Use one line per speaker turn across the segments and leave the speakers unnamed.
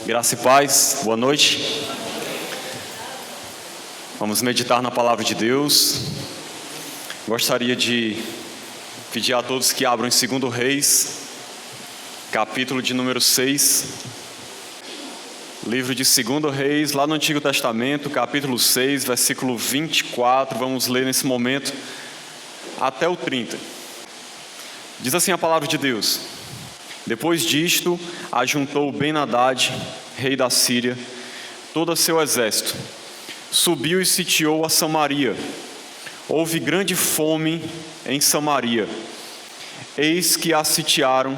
Graça e paz, boa noite. Vamos meditar na palavra de Deus. Gostaria de pedir a todos que abram em 2 Reis, capítulo de número 6. Livro de 2 Reis, lá no Antigo Testamento, capítulo 6, versículo 24. Vamos ler nesse momento até o 30. Diz assim a palavra de Deus: Depois disto, ajuntou Ben-Hadad, rei da Síria, todo seu exército. Subiu e sitiou a Samaria. Houve grande fome em Samaria. Eis que a sitiaram,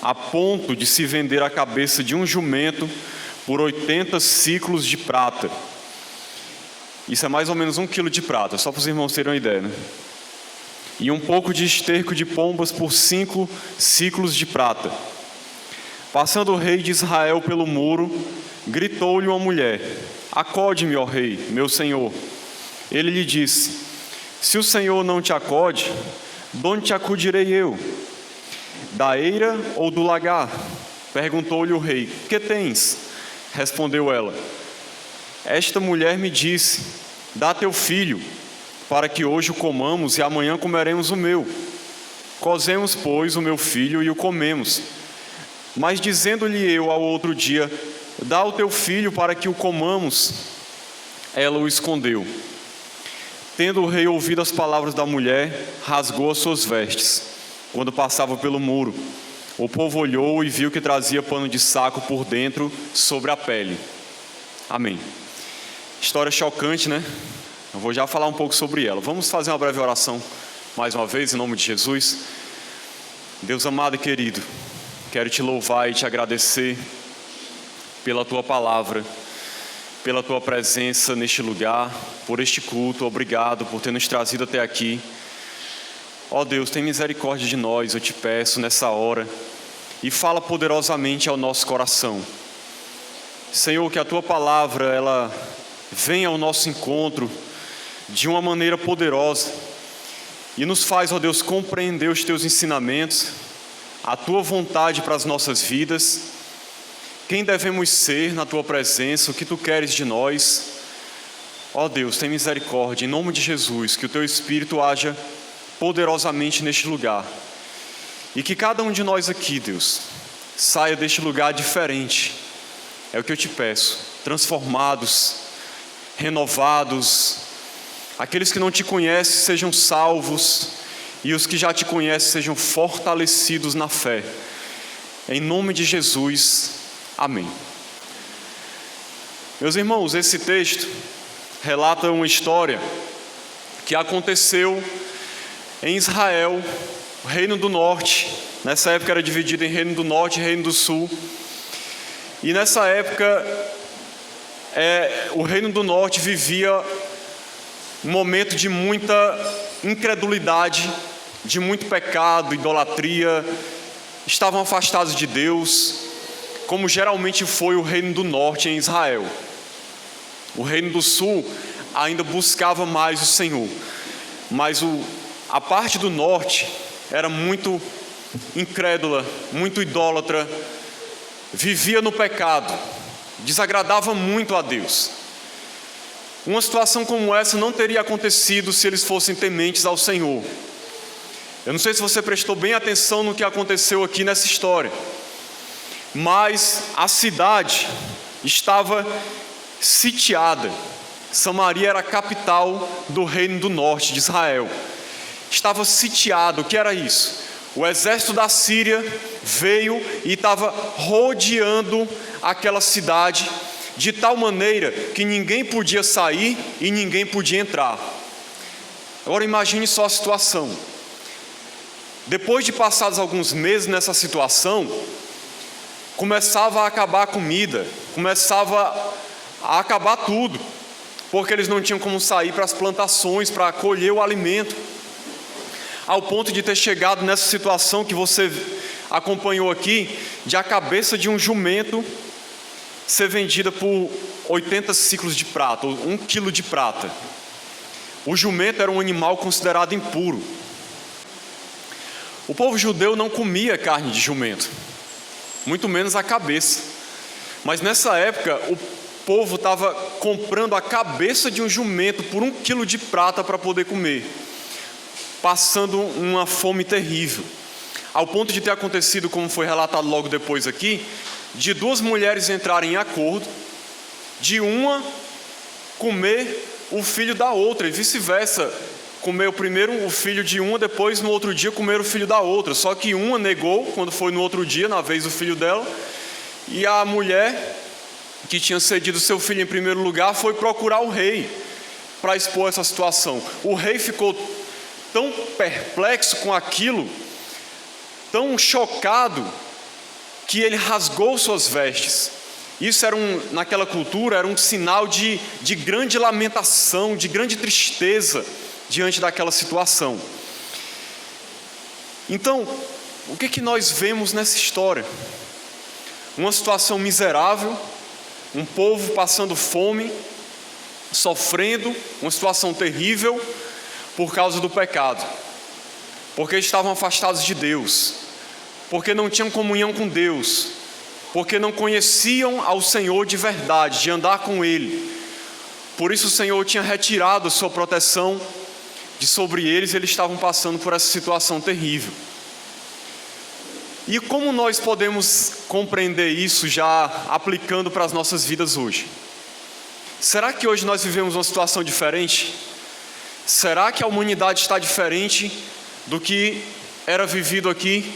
a ponto de se vender a cabeça de um jumento por 80 siclos de prata. Isso é mais ou menos 1 quilo de prata, só para os irmãos terem uma ideia, né? E um pouco de esterco de pombas por 5 siclos de prata. Passando o rei de Israel pelo muro, gritou-lhe uma mulher: Acode-me, ó rei, meu senhor. Ele lhe disse: Se o Senhor não te acode, de onde te acudirei eu? Da eira ou do lagar? Perguntou-lhe o rei: Que tens? Respondeu ela: Esta mulher me disse: Dá teu filho, para que hoje o comamos e amanhã comeremos o meu. Cozemos, pois, o meu filho e o comemos. Mas dizendo-lhe eu ao outro dia: Dá o teu filho para que o comamos, ela o escondeu. Tendo o rei ouvido as palavras da mulher, rasgou as suas vestes, quando passava pelo muro. O povo olhou e viu que trazia pano de saco por dentro, sobre a pele. Amém. História chocante, né? Eu vou já falar um pouco sobre ela. Vamos fazer uma breve oração, mais uma vez, em nome de Jesus. Deus amado e querido, quero te louvar e te agradecer pela tua palavra, pela tua presença neste lugar, por este culto. Obrigado por ter nos trazido até aqui. Ó Deus, tem misericórdia de nós, eu te peço nessa hora, e fala poderosamente ao nosso coração. Senhor, que a tua palavra, ela venha ao nosso encontro de uma maneira poderosa e nos faz, ó Deus, compreender os teus ensinamentos, a tua vontade para as nossas vidas, quem devemos ser na tua presença, o que tu queres de nós. Ó Deus, tem misericórdia, em nome de Jesus, que o teu Espírito haja poderosamente neste lugar, e que cada um de nós aqui, Deus, saia deste lugar diferente. É o que eu te peço, transformados, renovados. Aqueles que não te conhecem sejam salvos, e os que já te conhecem sejam fortalecidos na fé. Em nome de Jesus, amém. Meus irmãos, esse texto relata uma história que aconteceu em Israel, o Reino do Norte. Nessa época era dividido em Reino do Norte e Reino do Sul. E nessa época, o Reino do Norte vivia um momento de muita incredulidade, de muito pecado, idolatria. Estavam afastados de Deus, como geralmente foi o Reino do Norte em Israel. O Reino do Sul ainda buscava mais o Senhor, mas a parte do norte era muito incrédula, muito idólatra, vivia no pecado, desagradava muito a Deus. Uma situação como essa não teria acontecido se eles fossem tementes ao Senhor. Eu não sei se você prestou bem atenção no que aconteceu aqui nessa história, mas a cidade estava sitiada. Samaria era a capital do Reino do Norte de Israel. Estava sitiado. O que era isso? O exército da Síria veio e estava rodeando aquela cidade, de tal maneira que ninguém podia sair e ninguém podia entrar. Agora imagine só a situação. Depois de passados alguns meses nessa situação, começava a acabar a comida, começava a acabar tudo, porque eles não tinham como sair para as plantações, para colher o alimento, ao ponto de ter chegado nessa situação que você acompanhou aqui, de a cabeça de um jumento ser vendida por 80 ciclos de prata, ou 1 quilo de prata. O jumento era um animal considerado impuro. O povo judeu não comia carne de jumento, muito menos a cabeça, Mas nessa época, o povo estava comprando a cabeça de um jumento por 1 quilo de prata para poder comer, passando uma fome terrível, ao ponto de ter acontecido, como foi relatado logo depois aqui, de 2 mulheres entrarem em acordo, de uma comer o filho da outra, e vice-versa, comer primeiro o filho de uma, depois no outro dia comer o filho da outra, só que uma negou, quando foi no outro dia, na vez do filho dela, e a mulher que tinha cedido seu filho em primeiro lugar foi procurar o rei para expor essa situação. O rei ficou tão perplexo com aquilo, tão chocado, que ele rasgou suas vestes. Isso naquela cultura era um sinal de grande lamentação, de grande tristeza diante daquela situação. Então, o que nós vemos nessa história? Uma situação miserável, um povo passando fome, sofrendo, uma situação terrível por causa do pecado, porque estavam afastados de Deus, porque não tinham comunhão com Deus, porque não conheciam ao Senhor de verdade, de andar com Ele. Por isso o Senhor tinha retirado a sua proteção de sobre eles, e eles estavam passando por essa situação terrível. E como nós podemos compreender isso já aplicando para as nossas vidas hoje? Será que hoje nós vivemos uma situação diferente? Será que a humanidade está diferente do que era vivido aqui?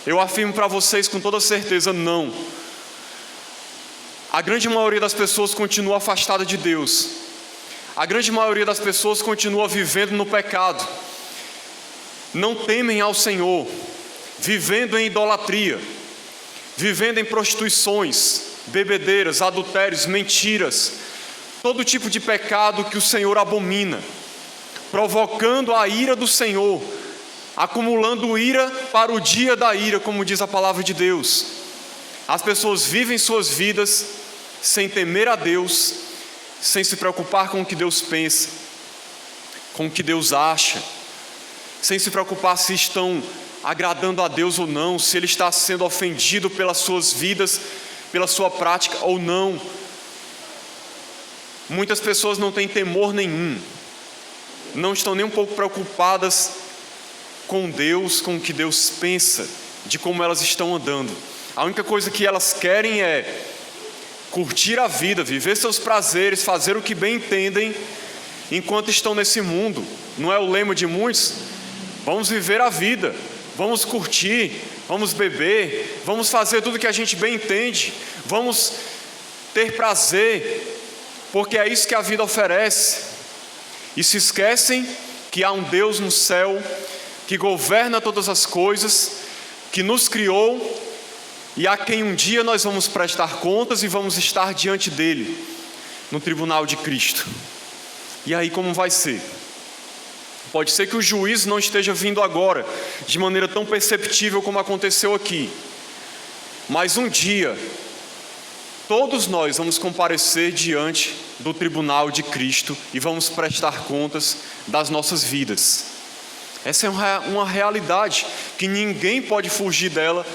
Eu afirmo para vocês com toda certeza, não. A grande maioria das pessoas continua afastada de Deus. A grande maioria das pessoas continua vivendo no pecado. Não temem ao Senhor, vivendo em idolatria, vivendo em prostituições, bebedeiras, adultérios, mentiras, todo tipo de pecado que o Senhor abomina, provocando a ira do Senhor, acumulando ira para o dia da ira, como diz a palavra de Deus. As pessoas vivem suas vidas sem temer a Deus, sem se preocupar com o que Deus pensa, com o que Deus acha, sem se preocupar se estão agradando a Deus ou não, se Ele está sendo ofendido pelas suas vidas, pela sua prática ou não. Muitas pessoas não têm temor nenhum, não estão nem um pouco preocupadas com Deus, com o que Deus pensa, de como elas estão andando. A única coisa que elas querem é curtir a vida, viver seus prazeres, fazer o que bem entendem enquanto estão nesse mundo. Não é o lema de muitos? Vamos viver a vida, vamos curtir, vamos beber, vamos fazer tudo que a gente bem entende, vamos ter prazer, porque é isso que a vida oferece. E se esquecem que há um Deus no céu que governa todas as coisas, que nos criou e a quem um dia nós vamos prestar contas e vamos estar diante dele no tribunal de Cristo. E aí como vai ser? Pode ser que o juízo não esteja vindo agora de maneira tão perceptível como aconteceu aqui, mas um dia todos nós vamos comparecer diante do tribunal de Cristo e vamos prestar contas das nossas vidas. Essa é uma realidade que ninguém pode fugir dela,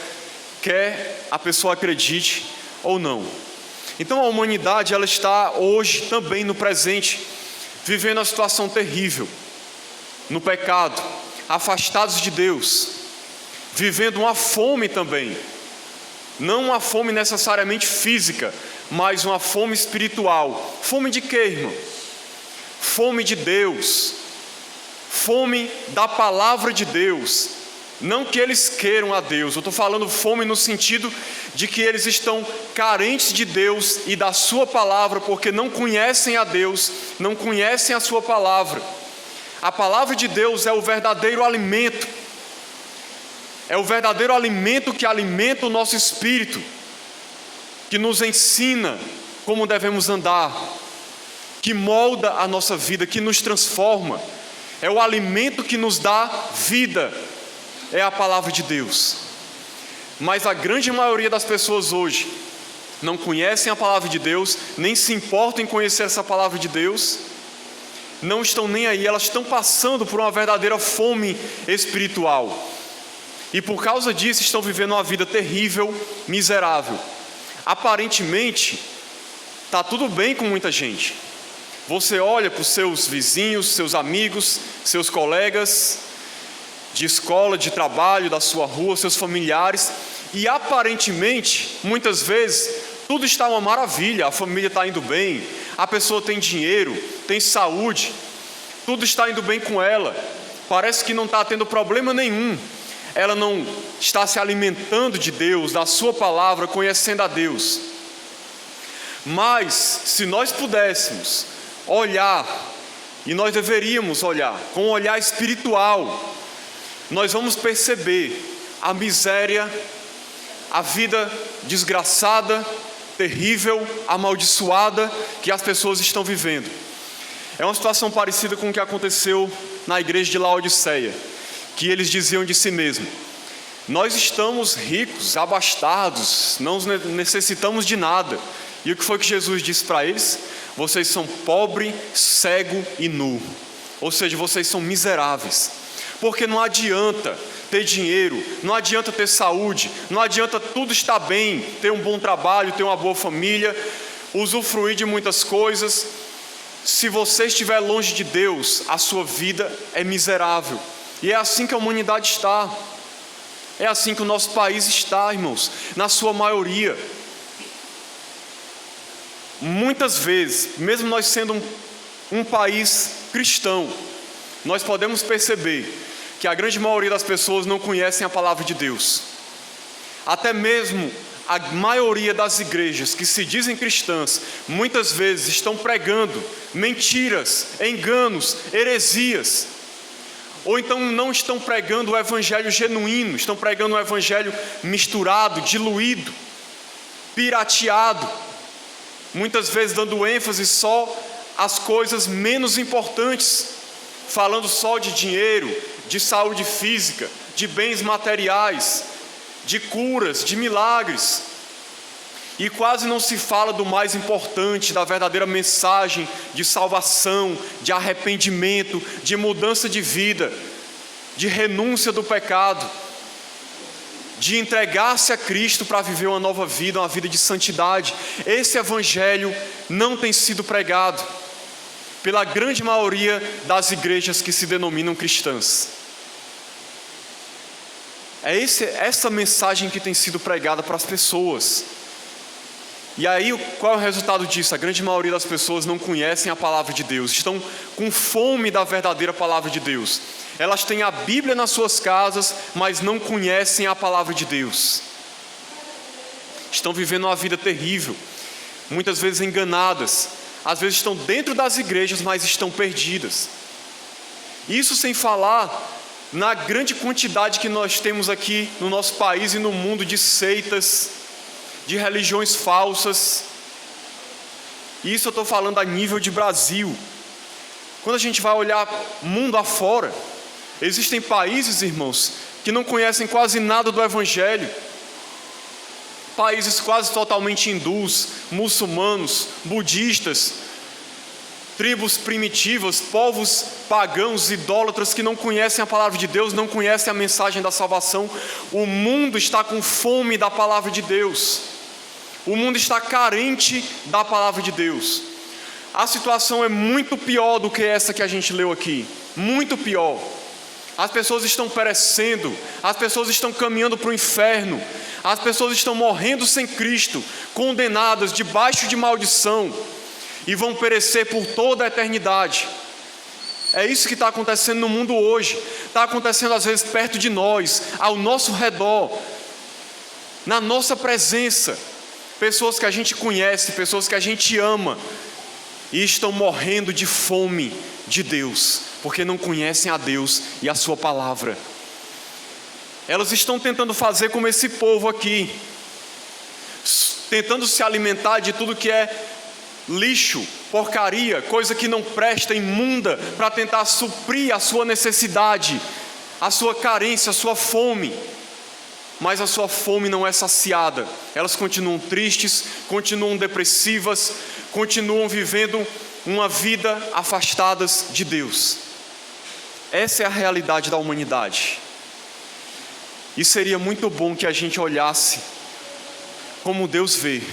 quer a pessoa acredite ou não. Então a humanidade, ela está hoje também no presente, vivendo uma situação terrível, no pecado, afastados de Deus, vivendo uma fome também, não uma fome necessariamente física, mas uma fome espiritual. Fome de quê, irmão? Fome de Deus, fome da palavra de Deus. Não que eles queiram a Deus, eu estou falando fome no sentido de que eles estão carentes de Deus e da sua palavra, porque não conhecem a Deus, não conhecem a sua palavra. A palavra de Deus é o verdadeiro alimento, é o verdadeiro alimento que alimenta o nosso espírito, que nos ensina como devemos andar, que molda a nossa vida, que nos transforma. É o alimento que nos dá vida, é a palavra de Deus. Mas a grande maioria das pessoas hoje não conhecem a palavra de Deus, nem se importam em conhecer essa palavra de Deus, não estão nem aí, elas estão passando por uma verdadeira fome espiritual. E por causa disso estão vivendo uma vida terrível, miserável. Aparentemente, está tudo bem com muita gente. Você olha para os seus vizinhos, seus amigos, seus colegas de escola, de trabalho, da sua rua, seus familiares, e aparentemente, muitas vezes, tudo está uma maravilha, a família está indo bem, a pessoa tem dinheiro, tem saúde, tudo está indo bem com ela, parece que não está tendo problema nenhum, ela não está se alimentando de Deus, da sua palavra, conhecendo a Deus. Mas, se nós pudéssemos olhar, e nós deveríamos olhar, com um olhar espiritual, nós vamos perceber a miséria, a vida desgraçada, terrível, amaldiçoada que as pessoas estão vivendo. É uma situação parecida com o que aconteceu na igreja de Laodiceia, que eles diziam de si mesmos: nós estamos ricos, abastados, não necessitamos de nada. E o que foi que Jesus disse para eles? Vocês são pobre, cego e nu. Ou seja, vocês são miseráveis. Porque não adianta ter dinheiro, não adianta ter saúde, não adianta tudo estar bem, ter um bom trabalho, ter uma boa família, usufruir de muitas coisas. Se você estiver longe de Deus, a sua vida é miserável. E é assim que a humanidade está. É assim que o nosso país está, irmãos, na sua maioria. Muitas vezes, mesmo nós sendo um país cristão, nós podemos perceber que a grande maioria das pessoas não conhecem a palavra de Deus. Até mesmo a maioria das igrejas que se dizem cristãs, muitas vezes estão pregando mentiras, enganos, heresias. Ou então não estão pregando o evangelho genuíno, estão pregando um evangelho misturado, diluído, pirateado. Muitas vezes dando ênfase só às coisas menos importantes, falando só de dinheiro, de saúde física, de bens materiais, de curas, de milagres. E quase não se fala do mais importante, da verdadeira mensagem de salvação, de arrependimento, de mudança de vida, de renúncia do pecado, de entregar-se a Cristo para viver uma nova vida, uma vida de santidade. Esse evangelho não tem sido pregado pela grande maioria das igrejas que se denominam cristãs. É essa mensagem que tem sido pregada para as pessoas. E aí, qual é o resultado disso? A grande maioria das pessoas não conhecem a palavra de Deus, estão com fome da verdadeira palavra de Deus. Elas têm a Bíblia nas suas casas, mas não conhecem a palavra de Deus. Estão vivendo uma vida terrível, muitas vezes enganadas, às vezes estão dentro das igrejas, mas estão perdidas. Isso sem falar na grande quantidade que nós temos aqui no nosso país e no mundo de seitas, de religiões falsas. Isso eu estou falando a nível de Brasil. Quando a gente vai olhar mundo afora, existem países, irmãos, que não conhecem quase nada do evangelho. Países quase totalmente hindus, muçulmanos, budistas, tribos primitivas, povos pagãos, idólatras que não conhecem a palavra de Deus, não conhecem a mensagem da salvação. O mundo está com fome da palavra de Deus. O mundo está carente da palavra de Deus. A situação é muito pior do que essa que a gente leu aqui. Muito pior. As pessoas estão perecendo, as pessoas estão caminhando para o inferno, as pessoas estão morrendo sem Cristo, condenadas debaixo de maldição, e vão perecer por toda a eternidade. É isso que está acontecendo no mundo hoje. Está acontecendo às vezes perto de nós, ao nosso redor, na nossa presença. Pessoas que a gente conhece, pessoas que a gente ama, e estão morrendo de fome de Deus, porque não conhecem a Deus e a sua palavra. Elas estão tentando fazer como esse povo aqui, tentando se alimentar de tudo que é lixo, porcaria, coisa que não presta, imunda, para tentar suprir a sua necessidade, a sua carência, a sua fome. Mas a sua fome não é saciada. Elas continuam tristes, continuam depressivas, continuam vivendo uma vida afastadas de Deus. Essa é a realidade da humanidade. E seria muito bom que a gente olhasse como Deus vê.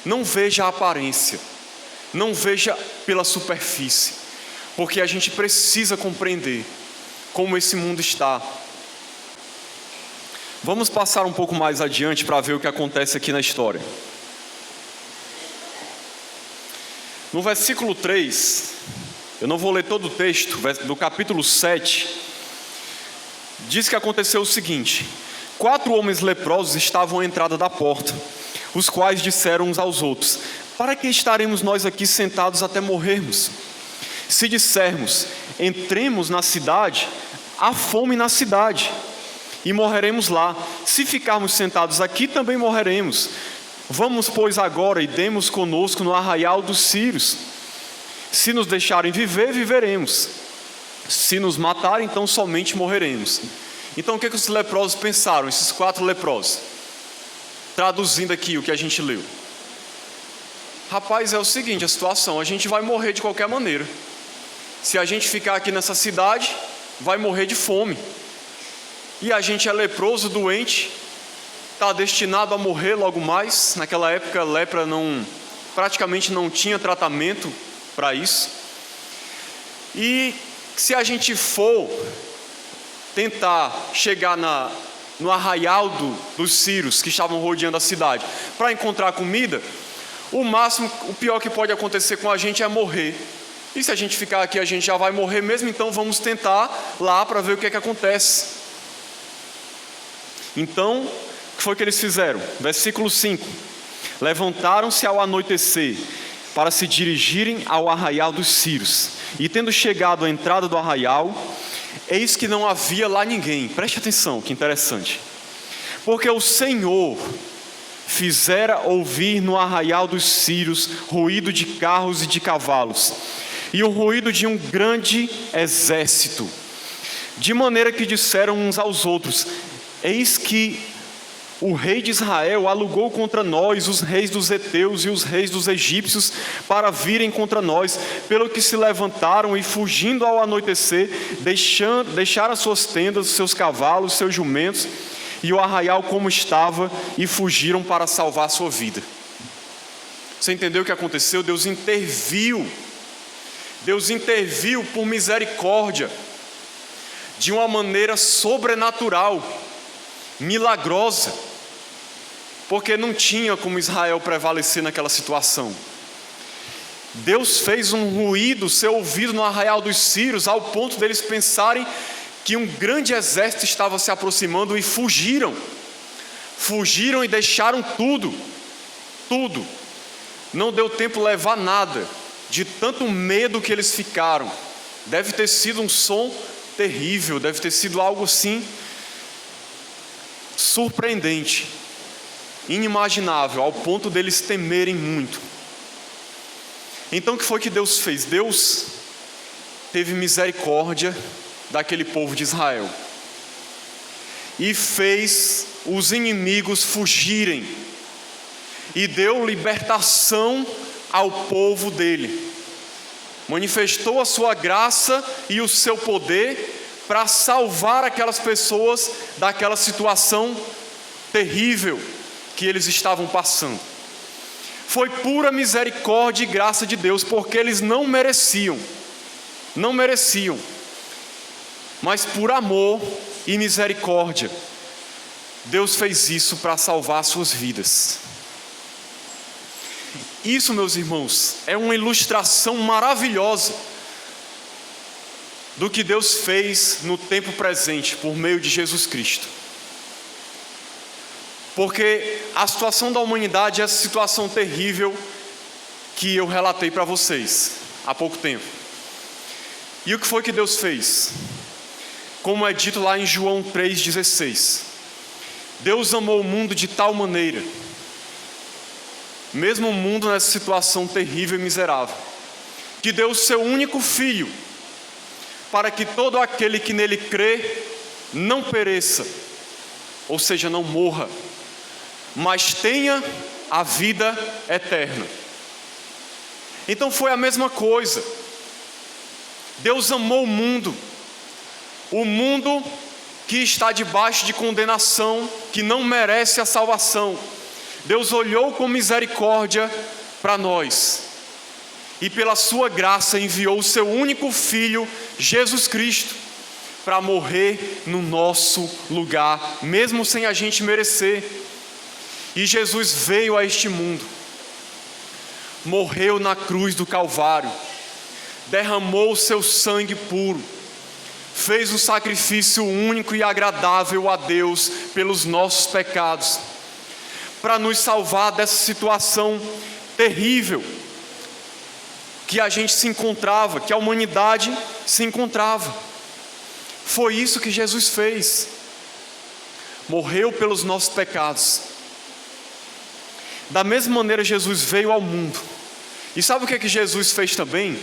Não veja a aparência, não veja pela superfície, porque a gente precisa compreender como esse mundo está. Vamos passar um pouco mais adiante para ver o que acontece aqui na história. No versículo 3, eu não vou ler todo o texto, do capítulo 7, diz que aconteceu o seguinte: 4 homens leprosos estavam à entrada da porta, os quais disseram uns aos outros: para que estaremos nós aqui sentados até morrermos? Se dissermos, entremos na cidade, há fome na cidade, e morreremos lá. Se ficarmos sentados aqui, também morreremos. Vamos, pois, agora e demos conosco no arraial dos sírios. Se nos deixarem viver, viveremos. Se nos matarem, então somente morreremos. Então o que os leprosos pensaram, esses 4 leprosos? Traduzindo aqui o que a gente leu. Rapaz, é o seguinte, a situação, a gente vai morrer de qualquer maneira. Se a gente ficar aqui nessa cidade, vai morrer de fome. E a gente é leproso, doente, está destinado a morrer logo mais. Naquela época, lepra praticamente não tinha tratamento para isso. E se a gente for tentar chegar no arraial dos sírios que estavam rodeando a cidade para encontrar comida, o pior que pode acontecer com a gente é morrer. E se a gente ficar aqui, a gente já vai morrer mesmo, então vamos tentar lá para ver o que é que acontece. Então, o que foi que eles fizeram? Versículo 5: levantaram-se ao anoitecer para se dirigirem ao arraial dos sírios, e tendo chegado à entrada do arraial, eis que não havia lá ninguém. Preste atenção, que interessante. Porque o Senhor fizera ouvir no arraial dos sírios ruído de carros e de cavalos, e o ruído de um grande exército, de maneira que disseram uns aos outros: eis que o rei de Israel alugou contra nós os reis dos heteus e os reis dos egípcios para virem contra nós, pelo que se levantaram e, fugindo ao anoitecer, deixaram as suas tendas, os seus cavalos, os seus jumentos e o arraial como estava, e fugiram para salvar a sua vida. Você entendeu o que aconteceu? Deus interviu por misericórdia, de uma maneira sobrenatural, milagrosa, porque não tinha como Israel prevalecer naquela situação. Deus fez um ruído ser ouvido no arraial dos sírios, ao ponto deles pensarem que um grande exército estava se aproximando, e fugiram e deixaram tudo. Não deu tempo levar nada, de tanto medo que eles ficaram. Deve ter sido um som terrível, deve ter sido algo assim surpreendente, inimaginável, ao ponto deles temerem muito. Então o que foi que Deus fez? Deus teve misericórdia daquele povo de Israel e fez os inimigos fugirem, e deu libertação ao povo dele, manifestou a sua graça e o seu poder para salvar aquelas pessoas daquela situação terrível que eles estavam passando. Foi pura misericórdia e graça de Deus, porque eles não mereciam, mas por amor e misericórdia, Deus fez isso para salvar suas vidas. Isso, meus irmãos, é uma ilustração maravilhosa do que Deus fez no tempo presente, por meio de Jesus Cristo. Porque a situação da humanidade é essa situação terrível que eu relatei para vocês há pouco tempo. E o que foi que Deus fez? Como é dito lá em João 3,16: Deus amou o mundo de tal maneira, mesmo o mundo nessa situação terrível e miserável, que deu o seu único filho, para que todo aquele que nele crê não pereça, ou seja, não morra, mas tenha a vida eterna. Então foi a mesma coisa. Deus amou o mundo que está debaixo de condenação, que não merece a salvação, Deus olhou com misericórdia para nós e pela sua graça enviou o seu único Filho, Jesus Cristo, para morrer no nosso lugar, mesmo sem a gente merecer. E Jesus veio a este mundo, morreu na cruz do Calvário, derramou o seu sangue puro, fez um sacrifício único e agradável a Deus pelos nossos pecados, para nos salvar dessa situação terrível que a gente se encontrava, que a humanidade se encontrava. Foi isso que Jesus fez. Morreu pelos nossos pecados. Da mesma maneira, Jesus veio ao mundo. E sabe o que é que Jesus fez também?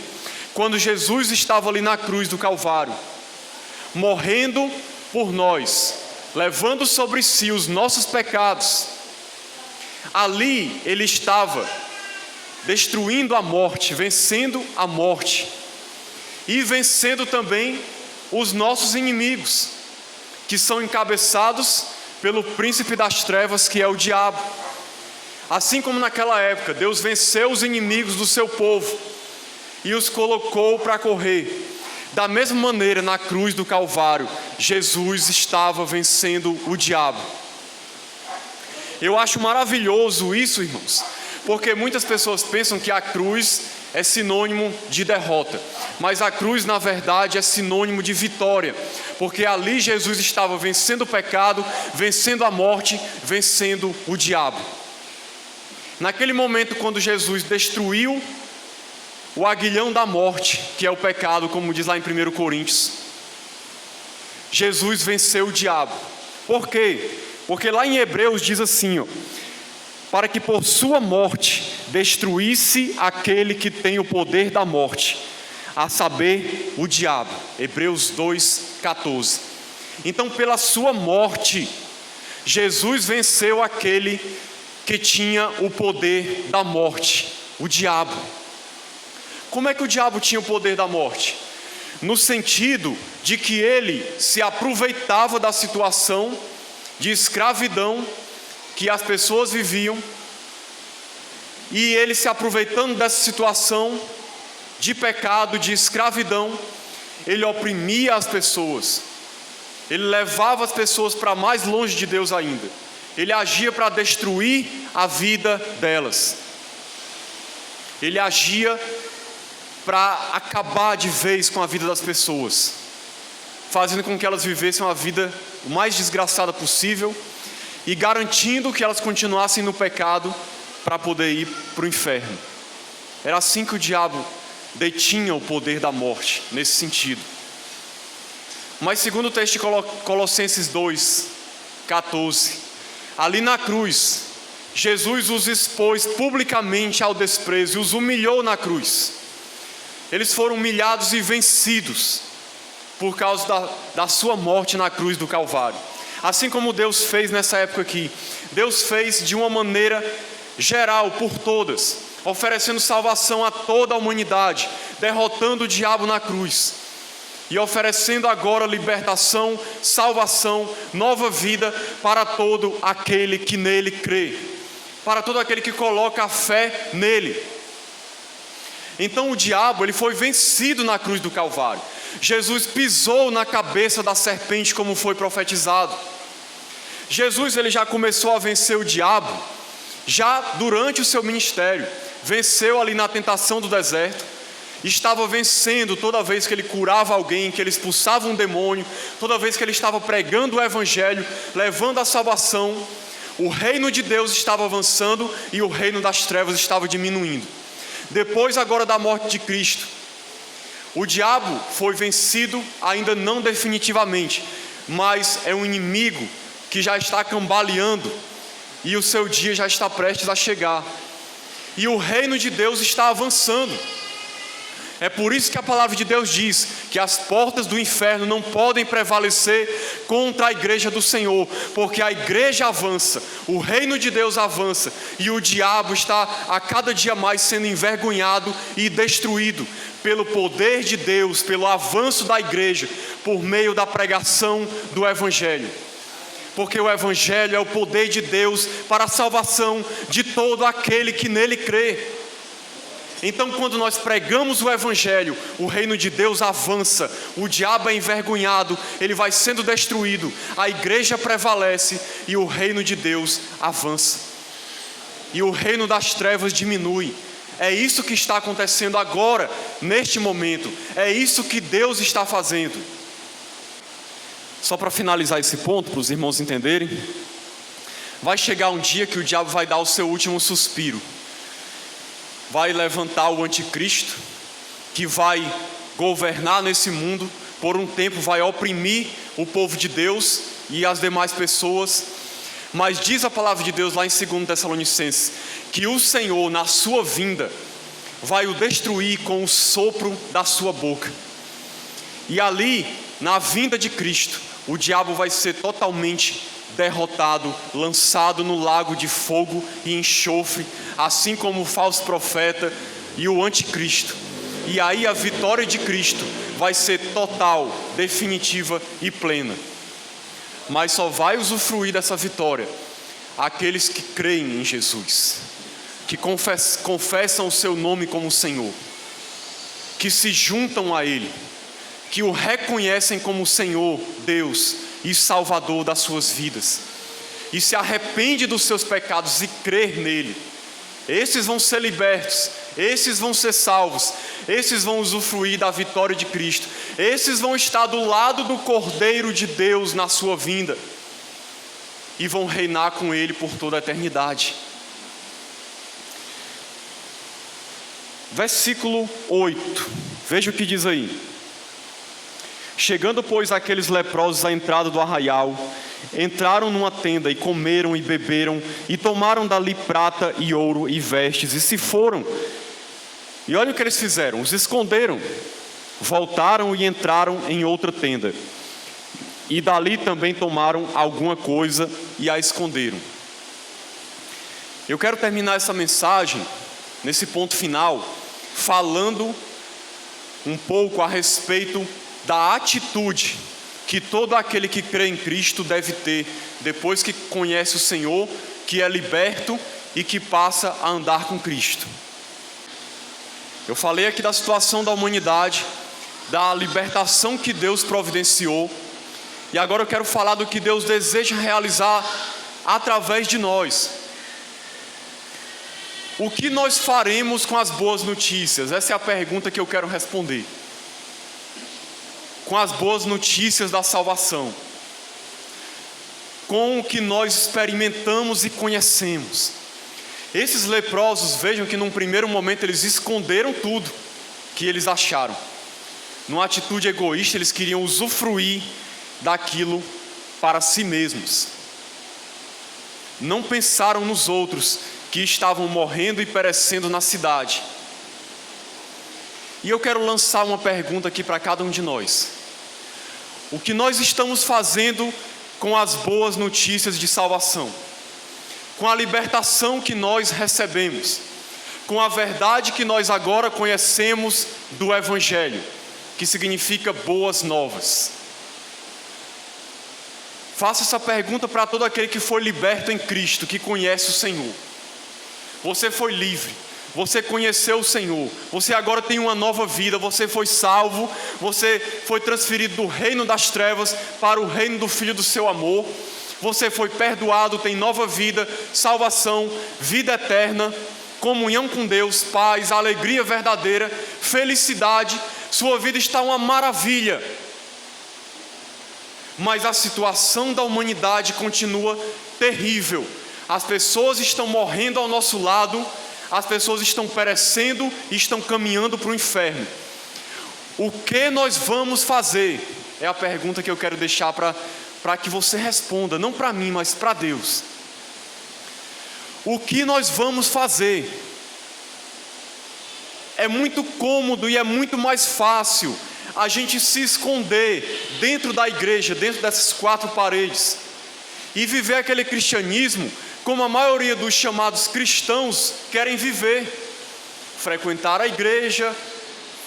Quando Jesus estava ali na cruz do Calvário, morrendo por nós, levando sobre si os nossos pecados, ali Ele estava destruindo a morte, vencendo a morte e vencendo também os nossos inimigos, que são encabeçados pelo príncipe das trevas, que é o diabo. Assim como naquela época, Deus venceu os inimigos do seu povo e os colocou para correr. Da mesma maneira, na cruz do Calvário, Jesus estava vencendo o diabo. Eu acho maravilhoso isso, irmãos, porque muitas pessoas pensam que a cruz é sinônimo de derrota, mas a cruz, na verdade, é sinônimo de vitória, porque ali Jesus estava vencendo o pecado, vencendo a morte, vencendo o diabo. Naquele momento, quando Jesus destruiu o aguilhão da morte, que é o pecado, como diz lá em 1 Coríntios, Jesus venceu o diabo. Por quê? Porque lá em Hebreus diz assim, para que por sua morte destruísse aquele que tem o poder da morte, a saber, o diabo. Hebreus 2:14. Então, pela sua morte, Jesus venceu aquele que tinha o poder da morte, o diabo. Como é que o diabo tinha o poder da morte? No sentido de que ele se aproveitava da situação de escravidão que as pessoas viviam, e ele, se aproveitando dessa situação de pecado, de escravidão, ele oprimia as pessoas, ele levava as pessoas para mais longe de Deus ainda, ele agia para destruir a vida delas, ele agia para acabar de vez com a vida das pessoas, fazendo com que elas vivessem uma vida o mais desgraçada possível e garantindo que elas continuassem no pecado para poder ir para o inferno. Era assim que o diabo detinha o poder da morte, nesse sentido. Mas segundo o texto de Colossenses 2:14, ali na cruz, Jesus os expôs publicamente ao desprezo e os humilhou na cruz. Eles foram humilhados e vencidos por causa da sua morte na cruz do Calvário. Assim como Deus fez nessa época aqui, Deus fez de uma maneira geral, por todas, oferecendo salvação a toda a humanidade, derrotando o diabo na cruz e oferecendo agora libertação, salvação, nova vida para todo aquele que nele crê, para todo aquele que coloca a fé nele. Então o diabo, ele foi vencido na cruz do Calvário. Jesus pisou na cabeça da serpente, como foi profetizado. Jesus, ele já começou a vencer o diabo já durante o seu ministério. Venceu ali na tentação do deserto, estava vencendo toda vez que ele curava alguém, que ele expulsava um demônio, toda vez que ele estava pregando o evangelho, levando a salvação. O reino de Deus estava avançando e o reino das trevas estava diminuindo. Depois agora da morte de Cristo, o diabo foi vencido, ainda não definitivamente, mas é um inimigo que já está cambaleando e o seu dia já está prestes a chegar. E o reino de Deus está avançando. É por isso que a palavra de Deus diz que as portas do inferno não podem prevalecer contra a igreja do Senhor, porque a igreja avança, o reino de Deus avança, e o diabo está a cada dia mais sendo envergonhado e destruído pelo poder de Deus, pelo avanço da igreja, por meio da pregação do evangelho. porque o Evangelho é o poder de Deus para a salvação de todo aquele que nele crê. Então, quando nós pregamos o Evangelho, o reino de Deus avança, o diabo é envergonhado, ele vai sendo destruído, a igreja prevalece e o reino de Deus avança. E o reino das trevas diminui. É isso que está acontecendo agora, neste momento. É isso que Deus está fazendo. Só para finalizar esse ponto, para os irmãos entenderem, vai chegar um dia que o diabo vai dar o seu último suspiro. Vai levantar o anticristo, que vai governar nesse mundo, por um tempo vai oprimir o povo de Deus e as demais pessoas. Mas diz a palavra de Deus lá em 2 Tessalonicenses, que o Senhor na sua vinda vai o destruir com o sopro da sua boca. E ali, na vinda de Cristo, o diabo vai ser totalmente derrotado, lançado no lago de fogo e enxofre, assim como o falso profeta e o anticristo. E aí a vitória de Cristo vai ser total, definitiva e plena. Mas só vai usufruir dessa vitória aqueles que creem em Jesus, que confessam o seu nome como Senhor, que se juntam a Ele, que o reconhecem como Senhor, Deus e Salvador das suas vidas, e se arrepende dos seus pecados e crer nele. Esses vão ser libertos, esses vão ser salvos, esses vão usufruir da vitória de Cristo, esses vão estar do lado do Cordeiro de Deus na sua vinda, e vão reinar com Ele por toda a eternidade. Versículo 8, veja o que diz aí. Chegando, pois, aqueles leprosos à entrada do arraial, entraram numa tenda e comeram e beberam, e tomaram dali prata e ouro e vestes, e se foram. E olha o que eles fizeram, os esconderam, voltaram e entraram em outra tenda, e dali também tomaram alguma coisa e a esconderam. Eu quero terminar essa mensagem, nesse ponto final, falando um pouco a respeito da atitude que todo aquele que crê em Cristo deve ter depois que conhece o Senhor, que é liberto e que passa a andar com Cristo. Eu falei aqui da situação da humanidade, da libertação que Deus providenciou, e agora eu quero falar do que Deus deseja realizar através de nós. O que nós faremos com as boas notícias? Essa é a pergunta que eu quero responder. Com as boas notícias da salvação, com o que nós experimentamos e conhecemos. Esses leprosos, vejam que num primeiro momento eles esconderam tudo que eles acharam. Numa atitude egoísta, eles queriam usufruir daquilo para si mesmos. Não pensaram nos outros que estavam morrendo e perecendo na cidade. E eu quero lançar uma pergunta aqui para cada um de nós. O que nós estamos fazendo com as boas notícias de salvação? Com a libertação que nós recebemos? Com a verdade que nós agora conhecemos do Evangelho, que significa boas novas? Faça essa pergunta para todo aquele que foi liberto em Cristo, que conhece o Senhor. Você foi livre. Você conheceu o Senhor, você agora tem uma nova vida, você foi salvo, você foi transferido do reino das trevas para o reino do Filho do seu amor, você foi perdoado, tem nova vida, salvação, vida eterna, comunhão com Deus, paz, alegria verdadeira, felicidade, sua vida está uma maravilha. Mas a situação da humanidade continua terrível, as pessoas estão morrendo ao nosso lado, as pessoas estão perecendo e estão caminhando para o inferno. O que nós vamos fazer? É a pergunta que eu quero deixar para que você responda, não para mim, mas para Deus. O que nós vamos fazer? É muito cômodo e é muito mais fácil a gente se esconder dentro da igreja, dentro dessas quatro paredes, e viver aquele cristianismo como a maioria dos chamados cristãos querem viver. Frequentar a igreja,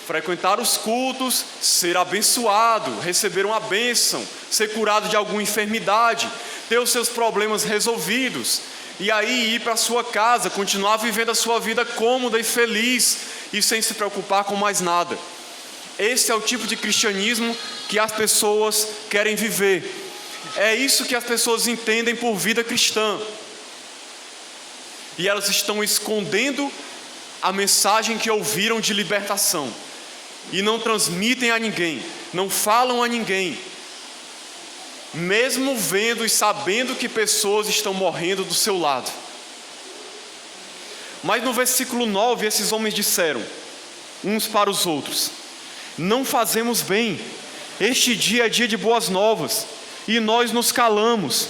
frequentar os cultos, ser abençoado, receber uma bênção, ser curado de alguma enfermidade, ter os seus problemas resolvidos, e aí ir para a sua casa, continuar vivendo a sua vida cômoda e feliz, e sem se preocupar com mais nada. Esse é o tipo de cristianismo que as pessoas querem viver. É isso que as pessoas entendem por vida cristã. E elas estão escondendo a mensagem que ouviram de libertação. E não transmitem a ninguém, não falam a ninguém. Mesmo vendo e sabendo que pessoas estão morrendo do seu lado. Mas no versículo 9, esses homens disseram, uns para os outros: não fazemos bem, este dia é dia de boas novas, e nós nos calamos.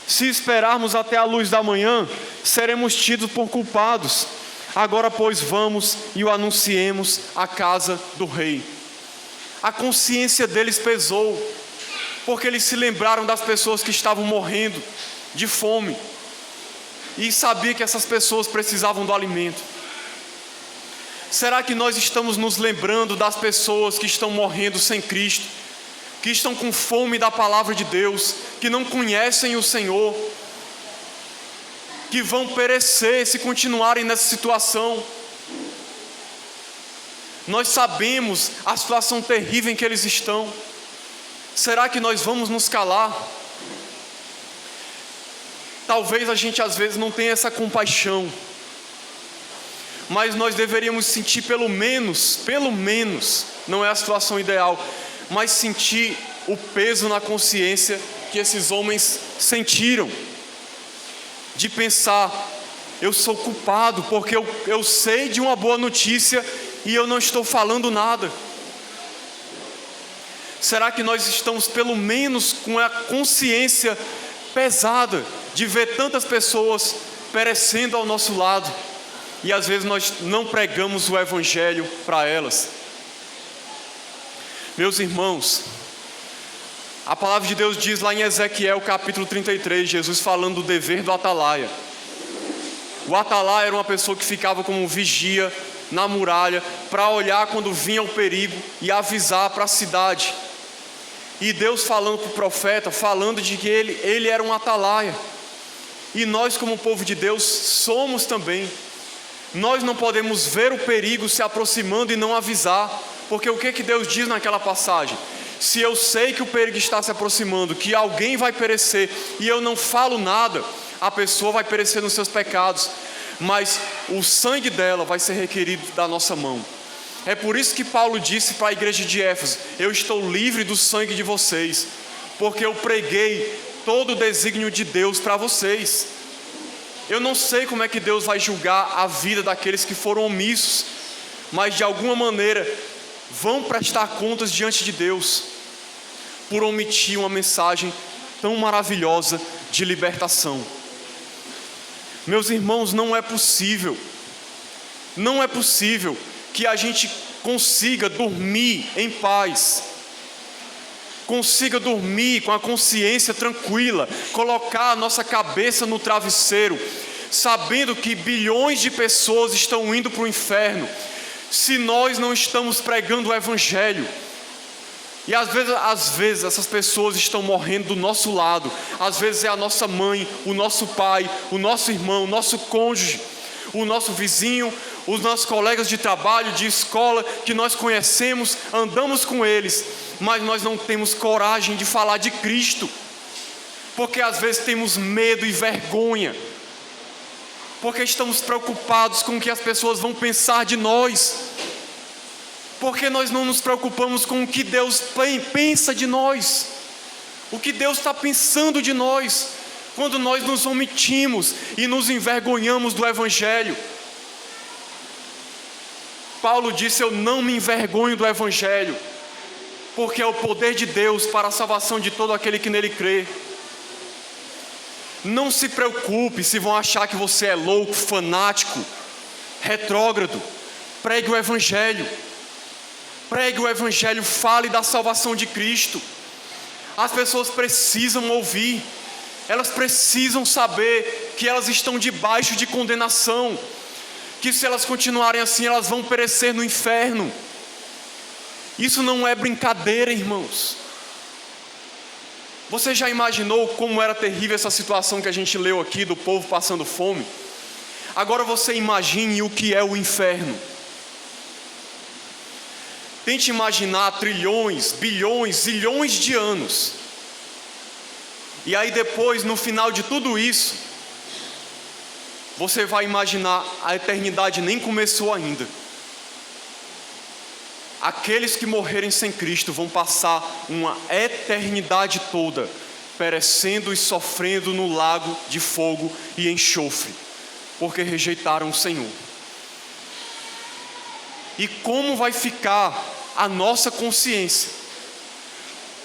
Se esperarmos até a luz da manhã, seremos tidos por culpados. Agora, pois, vamos e o anunciemos à casa do rei. A consciência deles pesou, porque eles se lembraram das pessoas que estavam morrendo de fome, e sabia que essas pessoas precisavam do alimento. Será que nós estamos nos lembrando das pessoas que estão morrendo sem Cristo, que estão com fome da palavra de Deus, que não conhecem o Senhor, que vão perecer se continuarem nessa situação? Nós sabemos a situação terrível em que eles estão. Será que nós vamos nos calar? Talvez a gente às vezes não tenha essa compaixão, mas nós deveríamos sentir pelo menos, não é a situação ideal, mas sentir o peso na consciência que esses homens sentiram, de pensar: eu sou culpado porque eu sei de uma boa notícia e eu não estou falando nada. Será que nós estamos pelo menos com a consciência pesada de ver tantas pessoas perecendo ao nosso lado, e às vezes nós não pregamos o evangelho para elas? Meus irmãos, a palavra de Deus diz lá em Ezequiel capítulo 33, Jesus falando do dever do atalaia. O atalaia era uma pessoa que ficava como vigia na muralha, para olhar quando vinha o perigo e avisar para a cidade. E Deus falando para o profeta, falando de que ele era um atalaia. E nós, como povo de Deus, somos também. Nós não podemos ver o perigo se aproximando e não avisar, porque o que Deus diz naquela passagem? Se eu sei que o perigo está se aproximando, que alguém vai perecer, e eu não falo nada, a pessoa vai perecer nos seus pecados, mas o sangue dela vai ser requerido da nossa mão. É por isso que Paulo disse para a igreja de Éfeso: eu estou livre do sangue de vocês, porque eu preguei todo o desígnio de Deus para vocês. Eu não sei como é que Deus vai julgar a vida daqueles que foram omissos, mas de alguma maneira vão prestar contas diante de Deus por omitir uma mensagem tão maravilhosa de libertação. Meus irmãos, não é possível que a gente consiga dormir em paz, consiga dormir com a consciência tranquila, colocar a nossa cabeça no travesseiro, sabendo que bilhões de pessoas estão indo para o inferno, se nós não estamos pregando o evangelho. E às vezes essas pessoas estão morrendo do nosso lado. Às vezes é a nossa mãe, o nosso pai, o nosso irmão, o nosso cônjuge, o nosso vizinho, os nossos colegas de trabalho, de escola, que nós conhecemos, andamos com eles, mas nós não temos coragem de falar de Cristo, porque às vezes temos medo e vergonha, porque estamos preocupados com o que as pessoas vão pensar de nós, porque nós não nos preocupamos com o que Deus pensa de nós, o que Deus está pensando de nós, quando nós nos omitimos e nos envergonhamos do evangelho. Paulo disse: eu não me envergonho do evangelho, porque é o poder de Deus para a salvação de todo aquele que nele crê. Não se preocupe se vão achar que você é louco, fanático, retrógrado. Pregue o evangelho. Pregue o evangelho, fale da salvação de Cristo. As pessoas precisam ouvir. Elas precisam saber que elas estão debaixo de condenação, que se elas continuarem assim, elas vão perecer no inferno. Isso não é brincadeira, irmãos. Você já imaginou como era terrível essa situação que a gente leu aqui, do povo passando fome? Agora você imagine o que é o inferno. Tente imaginar trilhões, bilhões, zilhões de anos. E aí depois, no final de tudo isso, você vai imaginar a eternidade nem começou ainda. Aqueles que morrerem sem Cristo vão passar uma eternidade toda perecendo e sofrendo no lago de fogo e enxofre, porque rejeitaram o Senhor. E como vai ficar a nossa consciência?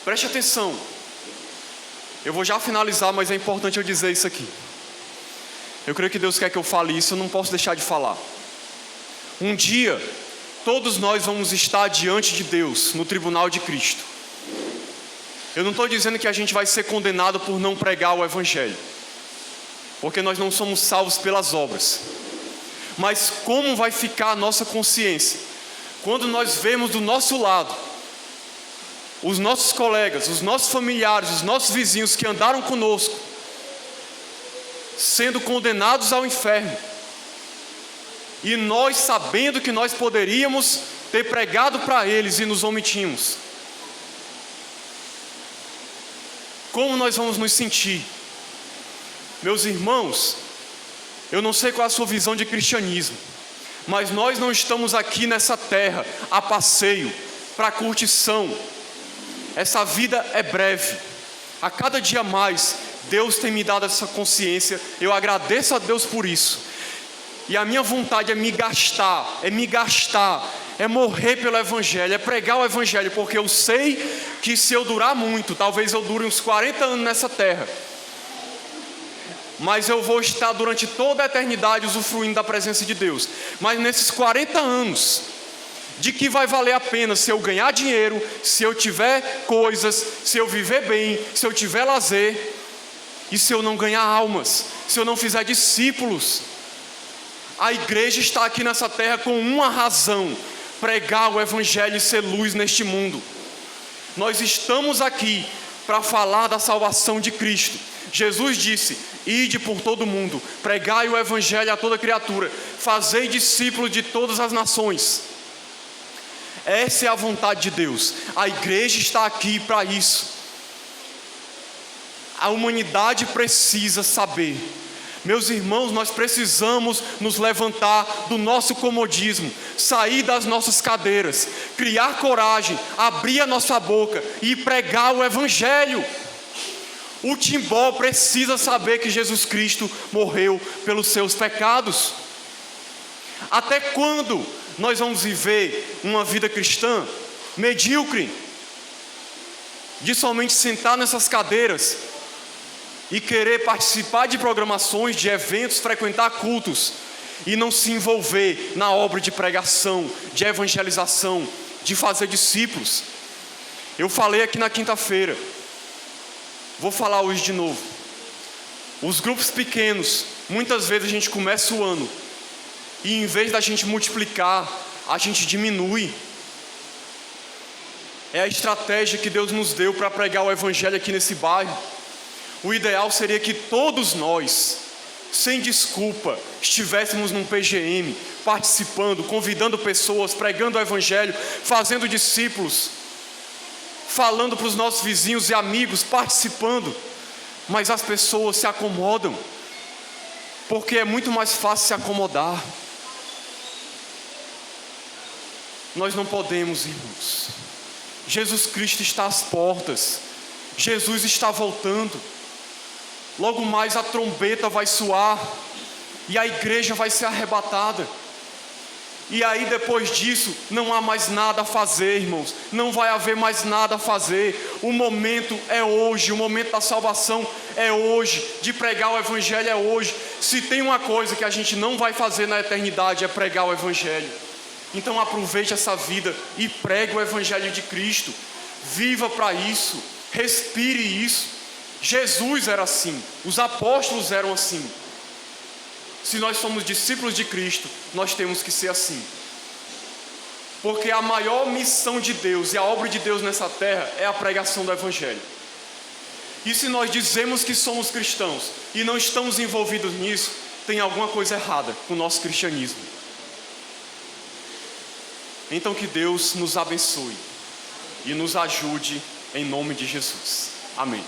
Preste atenção. Eu vou já finalizar, mas é importante eu dizer isso aqui. Eu creio que Deus quer que eu fale isso, eu não posso deixar de falar. Um dia, todos nós vamos estar diante de Deus, no tribunal de Cristo. Eu não estou dizendo que a gente vai ser condenado por não pregar o Evangelho, porque nós não somos salvos pelas obras. Mas como vai ficar a nossa consciência quando nós vemos do nosso lado os nossos colegas, os nossos familiares, os nossos vizinhos que andaram conosco sendo condenados ao inferno, e nós sabendo que nós poderíamos ter pregado para eles e nos omitimos? Como nós vamos nos sentir? Meus irmãos, eu não sei qual é a sua visão de cristianismo, mas nós não estamos aqui nessa terra a passeio, para curtição. Essa vida é breve. A cada dia mais, Deus tem me dado essa consciência. Eu agradeço a Deus por isso. E a minha vontade é me gastar, é morrer pelo Evangelho, é pregar o Evangelho, porque eu sei que se eu durar muito, talvez eu dure uns 40 anos nessa terra, mas eu vou estar durante toda a eternidade usufruindo da presença de Deus. Mas nesses 40 anos, de que vai valer a pena se eu ganhar dinheiro, se eu tiver coisas, se eu viver bem, se eu tiver lazer, e se eu não ganhar almas, se eu não fizer discípulos? A igreja está aqui nessa terra com uma razão: pregar o Evangelho e ser luz neste mundo. Nós estamos aqui para falar da salvação de Cristo. Jesus disse: ide por todo mundo, pregai o Evangelho a toda criatura, fazei discípulos de todas as nações. Essa é a vontade de Deus. A igreja está aqui para isso. A humanidade precisa saber. Meus irmãos, nós precisamos nos levantar do nosso comodismo, sair das nossas cadeiras, criar coragem, abrir a nossa boca e pregar o Evangelho. O Timbó precisa saber que Jesus Cristo morreu pelos seus pecados. Até quando nós vamos viver uma vida cristã medíocre, de somente sentar nessas cadeiras e querer participar de programações, de eventos, frequentar cultos, e não se envolver na obra de pregação, de evangelização, de fazer discípulos? Eu falei aqui na quinta-feira, vou falar hoje de novo. Os grupos pequenos, muitas vezes a gente começa o ano, e em vez da gente multiplicar, a gente diminui. É a estratégia que Deus nos deu para pregar o Evangelho aqui nesse bairro. O ideal seria que todos nós, sem desculpa, estivéssemos num PGM, participando, convidando pessoas, pregando o Evangelho, fazendo discípulos, falando para os nossos vizinhos e amigos, participando. Mas as pessoas se acomodam, porque é muito mais fácil se acomodar. Nós não podemos, irmãos. Jesus Cristo está às portas. Jesus está voltando. Logo mais a trombeta vai soar e a igreja vai ser arrebatada. E aí depois disso não há mais nada a fazer, irmãos. Não vai haver mais nada a fazer. O momento é hoje, o momento da salvação é hoje, de pregar o Evangelho é hoje. Se tem uma coisa que a gente não vai fazer na eternidade, é pregar o Evangelho. Então aproveite essa vida e pregue o Evangelho de Cristo. Viva para isso, respire isso. Jesus era assim, os apóstolos eram assim. Se nós somos discípulos de Cristo, nós temos que ser assim. Porque a maior missão de Deus e a obra de Deus nessa terra é a pregação do Evangelho. E se nós dizemos que somos cristãos e não estamos envolvidos nisso, tem alguma coisa errada com o nosso cristianismo. Então que Deus nos abençoe e nos ajude em nome de Jesus. Amém.